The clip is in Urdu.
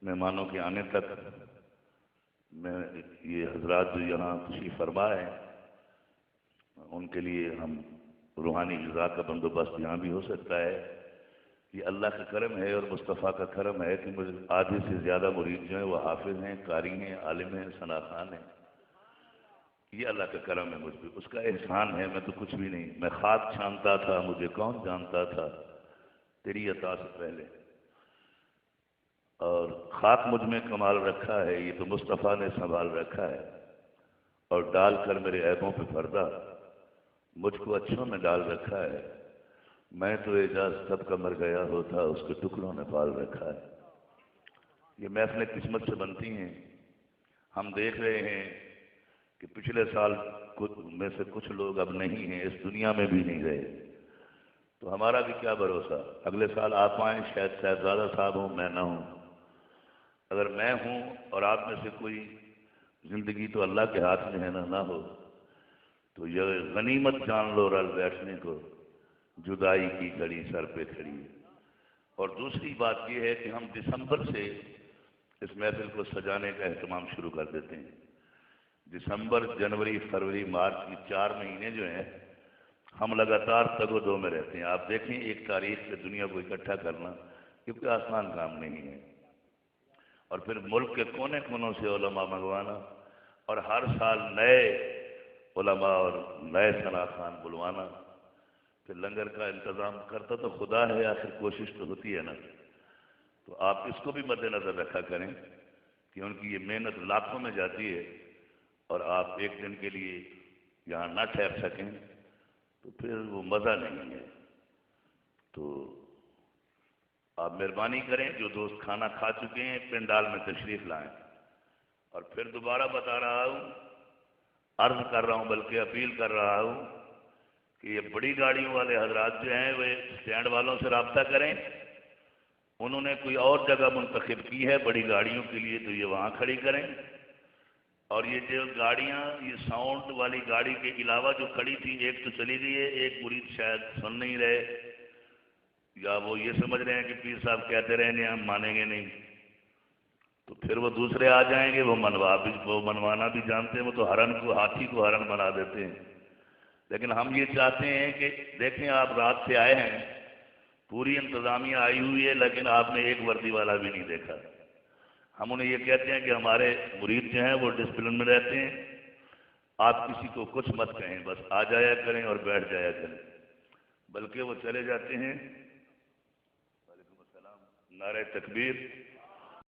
مہمانوں کے آنے تک میں یہ حضرات جو یہاں تشریف فرما ہے ان کے لیے ہم روحانی غذا کا بندوبست یہاں بھی ہو سکتا ہے. یہ اللہ کا کرم ہے اور مصطفیٰ کا کرم ہے کہ مجھے آدھے سے زیادہ مرید جو ہیں وہ حافظ ہیں، قاری ہیں، عالم ہیں، ثنا خان ہیں. یہ اللہ کا کرم ہے مجھ پہ، اس کا احسان ہے. میں تو کچھ بھی نہیں، میں خاک چھانتا تھا، مجھے کون جانتا تھا تیری عطا سے پہلے. اور خاک مجھ میں کمال رکھا ہے، یہ تو مصطفیٰ نے سنبھال رکھا ہے. اور ڈال کر میرے عیبوں پہ پردہ مجھ کو اچھوں میں ڈال رکھا ہے. میں تو اعجاز سب کا مر گیا ہوتا، اس کے ٹکڑوں نے پال رکھا ہے. یہ محفلیں قسمت سے بنتی ہیں. ہم دیکھ رہے ہیں کہ پچھلے سال میں سے کچھ لوگ اب نہیں ہیں، اس دنیا میں بھی نہیں رہے. تو ہمارا بھی کیا بھروسہ، اگلے سال آپ آئیں، شاید صاحبزادہ صاحب ہوں، میں نہ ہوں. اگر میں ہوں اور آپ میں سے کوئی، زندگی تو اللہ کے ہاتھ میں ہے نہ ہو، تو یہ غنیمت جان لو رل بیٹھنے کو، جدائی کی گھڑی سر پہ کھڑی ہے. اور دوسری بات یہ ہے کہ ہم دسمبر سے اس محفل کو سجانے کا اہتمام شروع کر دیتے ہیں. دسمبر، جنوری، فروری، مارچ، یہ 4 مہینے جو ہیں ہم لگاتار تگ و دو میں رہتے ہیں. آپ دیکھیں ایک تاریخ سے دنیا کو اکٹھا کرنا یہ کوئی آسان کام نہیں ہے. اور پھر ملک کے کونے کونوں سے علماء منگوانا اور ہر سال نئے علماء اور نئے ثنا خان بلوانا. پھر لنگر کا انتظام کرتا تو خدا ہے، آخر کوشش تو ہوتی ہے نا. تو آپ اس کو بھی مد نظر رکھا کریں کہ ان کی یہ محنت لاکھوں میں جاتی ہے اور آپ ایک دن کے لیے یہاں نہ ٹھہر سکیں تو پھر وہ مزہ نہیں ہے. تو آپ مہربانی کریں، جو دوست کھانا کھا چکے ہیں پنڈال میں تشریف لائیں. اور پھر دوبارہ بتا رہا ہوں، عرض کر رہا ہوں، بلکہ اپیل کر رہا ہوں کہ یہ بڑی گاڑیوں والے حضرات جو ہیں وہ اسٹینڈ والوں سے رابطہ کریں. انہوں نے کوئی اور جگہ منتخب کی ہے بڑی گاڑیوں کے لیے تو یہ وہاں کھڑی کریں. اور یہ جو گاڑیاں، یہ ساؤنڈ والی گاڑی کے علاوہ جو کھڑی تھی، ایک تو چلی گئی ہے، ایک مرید شاید سن نہیں رہے یا وہ یہ سمجھ رہے ہیں کہ پیر صاحب کہتے رہے ہیں ہم مانیں گے نہیں. تو پھر وہ دوسرے آ جائیں گے، وہ منوانا بھی جانتے ہیں. وہ تو ہاتھی کو ہرن بنا دیتے ہیں. لیکن ہم یہ چاہتے ہیں کہ دیکھیں آپ رات سے آئے ہیں، پوری انتظامیہ آئی ہوئی ہے، لیکن آپ نے ایک وردی والا بھی نہیں دیکھا. ہم انہیں یہ کہتے ہیں کہ ہمارے مرید جو ہیں وہ ڈسپلن میں رہتے ہیں. آپ کسی کو کچھ مت کہیں، بس آ جایا کریں اور بیٹھ جایا کریں. بلکہ وہ چلے جاتے ہیں، وعلیکم السلام، نعرہ تکبیر